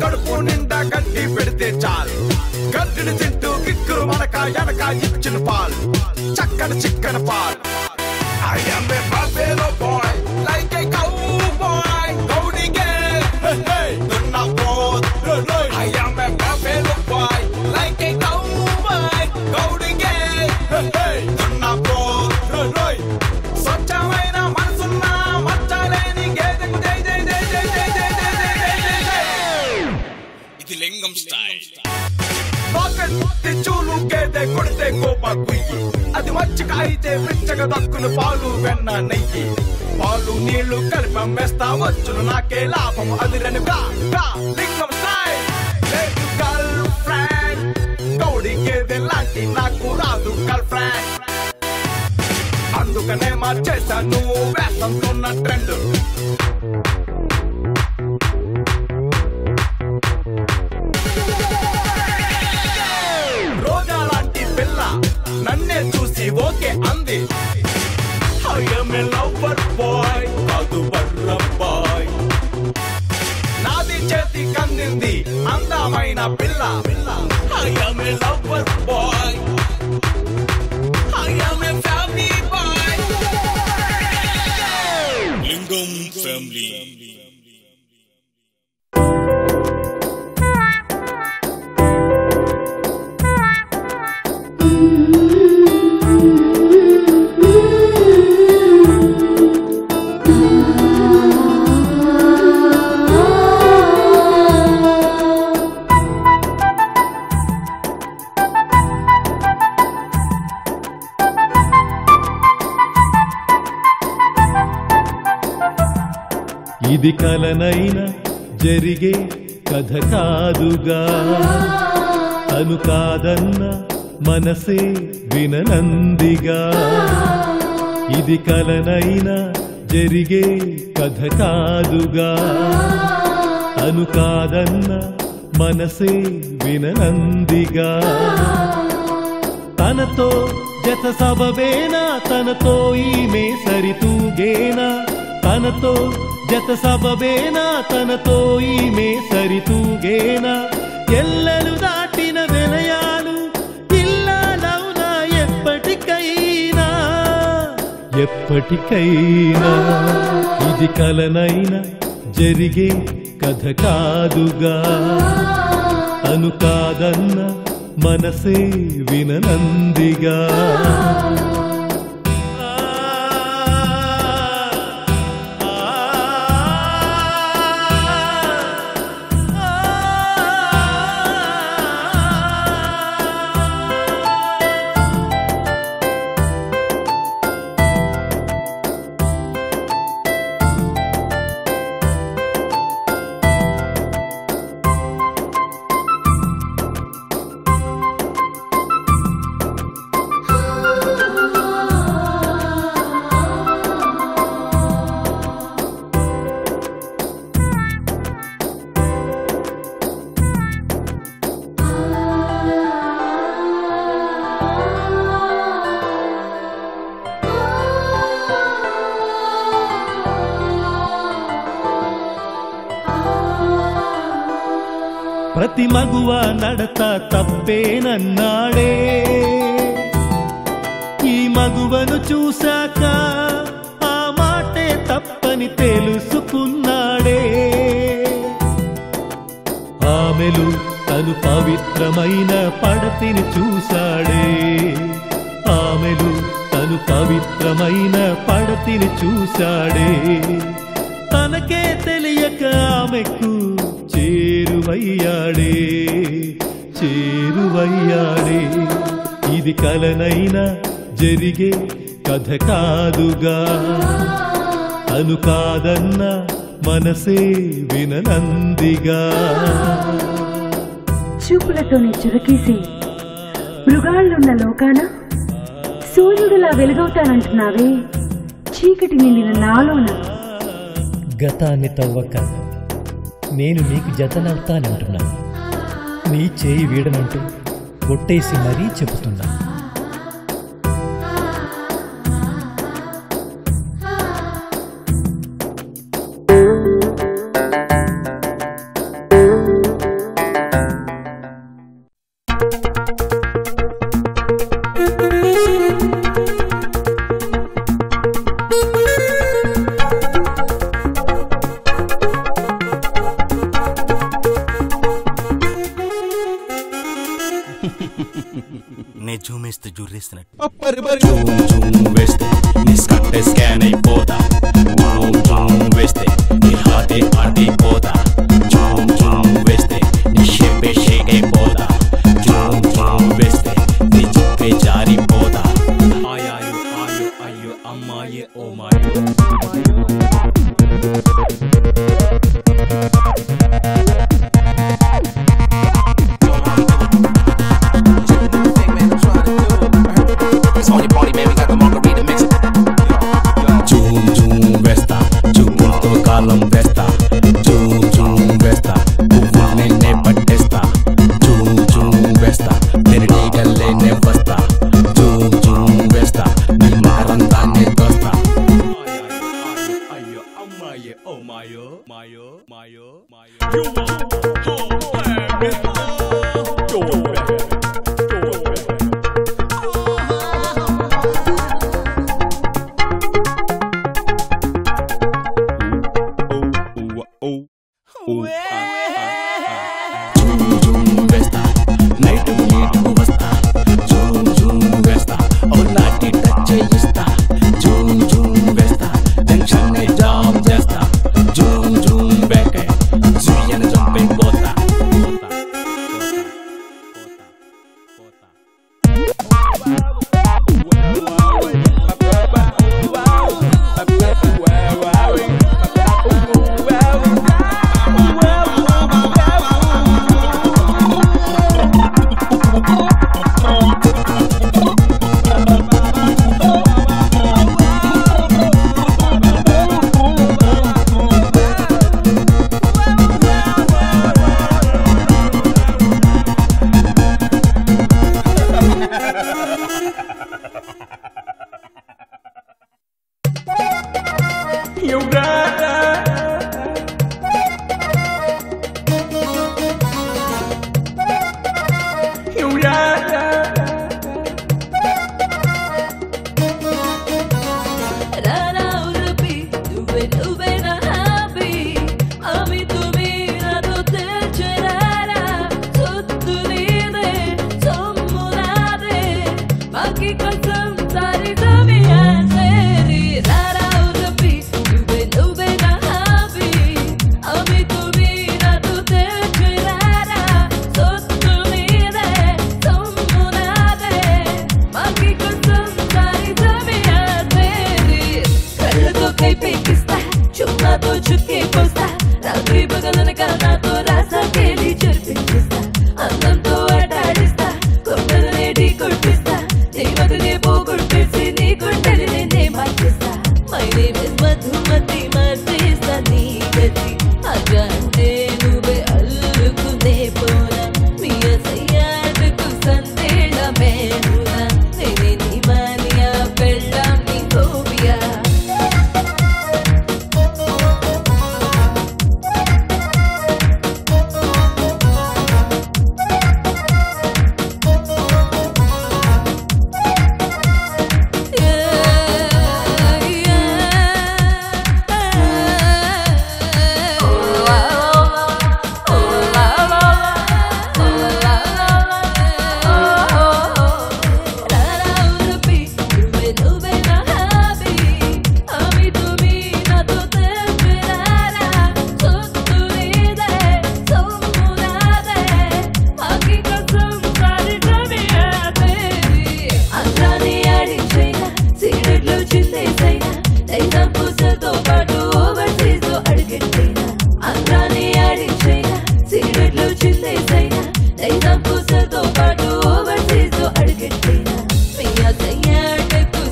కడుపు నిండా గడ్డి పెడితే చాలు గడ్డిని తింటూ కిక్కురు మనక ఎనక ఇచ్చిన పాల్ చక్కని చిక్కన పాల్ I am a buffalo boy like a cowboy గౌడిగే hey దున్నా పోత్ I am a buffalo boy like a cowboy గౌడిగే hey దున్నా పోత్ స్వచ్ఛమైన మనసున్న మచ్చలేని గేదెకు జై జై జై జై జై జై జై ఇది లింగం స్టైల్ పాకెట్ చూలు గేదె కొడితే కోపా కుయ్యి అది మచ్చిక అయితే పిచ్చగా దక్కును పాలు వెన్న నెయ్యి పాలు నీళ్లు కలిపి అమ్మేస్తా వచ్చును నాకే లాభం అది రని లింగం స్టైల్ లేదు గర్ల్ ఫ్రెండ్ గౌడి గేదె లాంటి నాకు రాదు గర్ల్ ఫ్రెండ్ అందుకనే మార్చేశాను వేసంతున్న ట్రెండ్ రోజా లాంటి పిల్ల నన్నే చూసి ఓకే అంది I am a lover boy కాదు బర్రం బాయ్ నాది చేతి కందింది అందమైన పిల్ల I am a lover boy I am a family boy Lingam family ఇది కలనైనా జరిగే కథ కాదుగా అను కాదన్న మనసే విననందిగా ఇది కలనైనా జరిగే కథ కాదుగా అను కాదన్న మనసే విననందిగా తనతో జత సబబేనా తనతో ఈమె సరితూగేనా తనతో జత సబబేనా తనతో ఈమె సరితూగేనా ఎల్లలు దాటిన విలయాలు ఇల్లాలవునా ఎప్పటికైనా ఎప్పటికైనా ఇది కలనైనా జరిగే కథ కాదుగా అను కాదన్న మనసే విననందిగా ప్రతి మగువ నడత తప్పేనన్నాడే ఈ మగువను చూశాక ఆ మాటే తప్పని తెలుసుకున్నాడే ఆమెలు తను పవిత్రమైన పడతిని చూశాడే ఆమెలు తను పవిత్రమైన పడతిని చూశాడే తనకే తెలియక ఆమెకు చేరువయ్యాడే చేరువయ్యాడే ఇది కలనైనా జరిగే కథ కాదుగా అను కాదన్న మనసే విననందిగా చూపులతోనే చురకేసి మృగాళ్ళున్న లోకాన సూర్యుడిలా వెలుగవుతానంటున్నావే చీకటి నిండిన నాలోన గతాన్ని తవ్వక నేను నీకు జతనవుతానంటున్నా నీ చేయి వీడనంటూ ఒట్టేసి మరీ చెబుతున్నా వేస్తున్నట్టు వేస్తే నీ స్కట్టే స్కాన్ అయిపోతా వేస్తే నీ హార్టే ఆడిపోతా వేస్తే నీ షేపే షేక్ అయిపోతా వేస్తే నీ చిప్పే జారిపోతా ఆయాయో ఆయో అయ్యో అమ్మాయే ఓ మాయో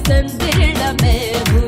Sandeela mein